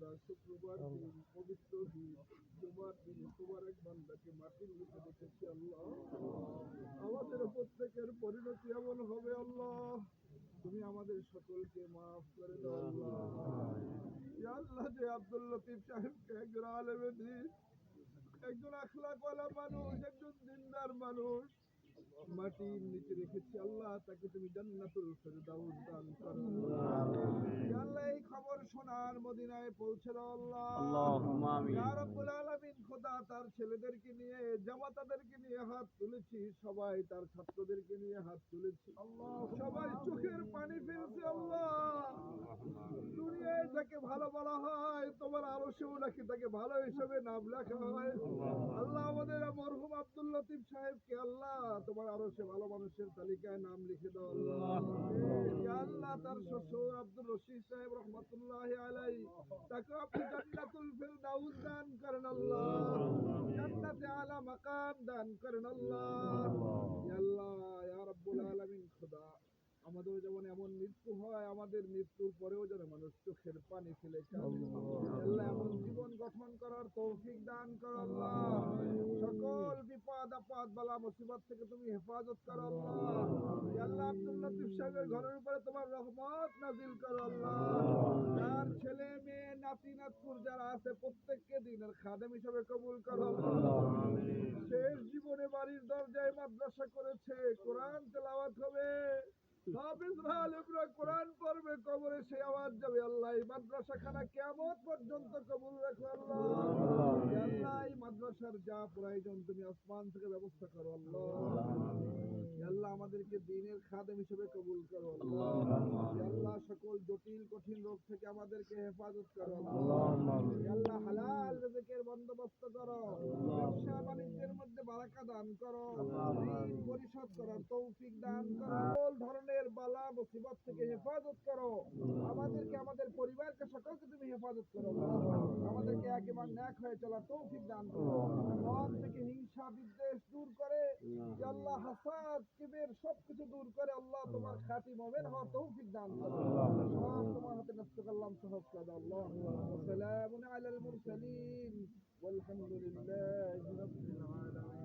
খোদা শুক্রবার দিন পবিত্র দিন জুমার দিন তোমার এক বান্দাকে মাটির নিচে দেখেছি আল্লাহ। আমাদের প্রত্যেকের পরিণতি এমন হবে আল্লাহ, তুমি আমাদের সকলকে মাফ করে দাও আল্লাহ। ইয়া আল্লাহ, যে আব্দুল লতিফ সাহেবকে একজন আলেমে দিন, একজন আখলাকওয়ালা মানুষ, একজন দিনদার মানুষ মাটির নিচে রেখেছি আল্লাহ, তাকে তুমি জান্নাতুল ফেরদাউস দান করো ইয়া আল্লাহ। এই খবর শোনার মদিনায় পৌঁছে দাও আল্লাহ। আল্লাহুম্মা আমিন। ইয়া রাব্বুল আলামিন, খোদা তার ছেলেদেরকে নিয়ে, জামাতাদেরকে নিয়ে হাত তুলেছি, সবাই তার ছাত্রদেরকে নিয়ে হাত তুলেছি, সবাই চোখের পানি ফেলছে আল্লাহ। দুনিয়ায় যাকে ভালো বলা হয়, তোমার আরশেও নাকি তাকে ভালো হিসেবে নাম লেখা হয় আল্লাহ। আমাদের মরহুম আব্দুল লতিফ সাহেবকে আল্লাহ তোমার আরশে ভালো মানুষের তালিকায় নাম লিখে দাও আল্লাহ। ইয়া আল্লাহ, তার শ্বশুর আব্দুল রশিদ সাহেব রহমাতুল্লাহি আলাইহি, তাকে আপনি জান্নাতুল ফিরদাউস দান করেন আল্লাহ, জান্নাতে আলা মাকাম দান করেন আল্লাহ। ইয়া আল্লাহ, ইয়া রাব্বুল আলামিন, খোদা আমাদের যেমন এমন মৃত্যু হয়, আমাদের মৃত্যুর পরেও যেন মানুষ চোখের পানি ফেলে কাঁদে আল্লাহ, এমন জীবন গঠন করার তৌফিক দান করো আল্লাহ। সকল বিপদ আপদ বালা মুসিবত থেকে তুমি হেফাজত করো আল্লাহ। ইয়া আল্লাহ, আব্দুল লতিফ সাহেবের ঘরের উপরে তোমার রহমত নাজিল করো আল্লাহ। তার ছেলে মেয়ে নাতি নাতকুর যারা আছে প্রত্যেককে দিনের খাদেম হিসেবে কবুল করো আল্লাহ। শেষ জীবনে বাড়ির দরজায় মাদ্রাসা করেছে, কোরআন তেলাওয়াত হবে, হাফেজরা আলেমরা কোরআন পড়বে, কবরে সে আওয়াজ যাবে আল্লাহ। এই মাদ্রাসাখানা কিয়ামত পর্যন্ত কবুল রাখো আল্লাহ। ইয়া আল্লাহ, এই মাদ্রাসার যা প্রয়োজন তুমি আসমান থেকে ব্যবস্থা করো আল্লাহ। ইয়া আল্লাহ, আমাদেরকে দ্বীনের খাদেম হিসেবে কবুল করো আল্লাহ। ইয়া আল্লাহ, সকল জটিল কঠিন রোগ থেকে আমাদেরকে হেফাজত করো আল্লাহ। ইয়া আল্লাহ, হালাল রিজকের বন্দোবস্ত করো, ব্যবসা বাণিজ্যের মধ্যে বারাকা দান করো, ঋণ পরিশোধ করার তৌফিক দান করো, সকল ধরনের বালা মুসিবত থেকে হেফাজত করো আমাদেরকে, আমাদের পরিবারকে, সকলকে তুমি হেফাজত করো আল্লাহ। আমাদেরকে এক এবং ন্যাক হয়ে চলার তৌফিক দান করো, মন থেকে হিংসা বিদ্বেষ দূর করে ইয়া আল্লাহ, হাসাদ কিবের সবকিছু দূর করে আল্লাহ তোমার খাঁটি মুমিন হওয়ার তৌফিক দান করো। সব তোমার হাতে ন্যস্ত করলাম, সহজ করে দাও আল্লাহ। ওয়া সালামুন আলাল মুরসালিন ওয়ালহামদুলিল্লাহি রাব্বিল আলামিন।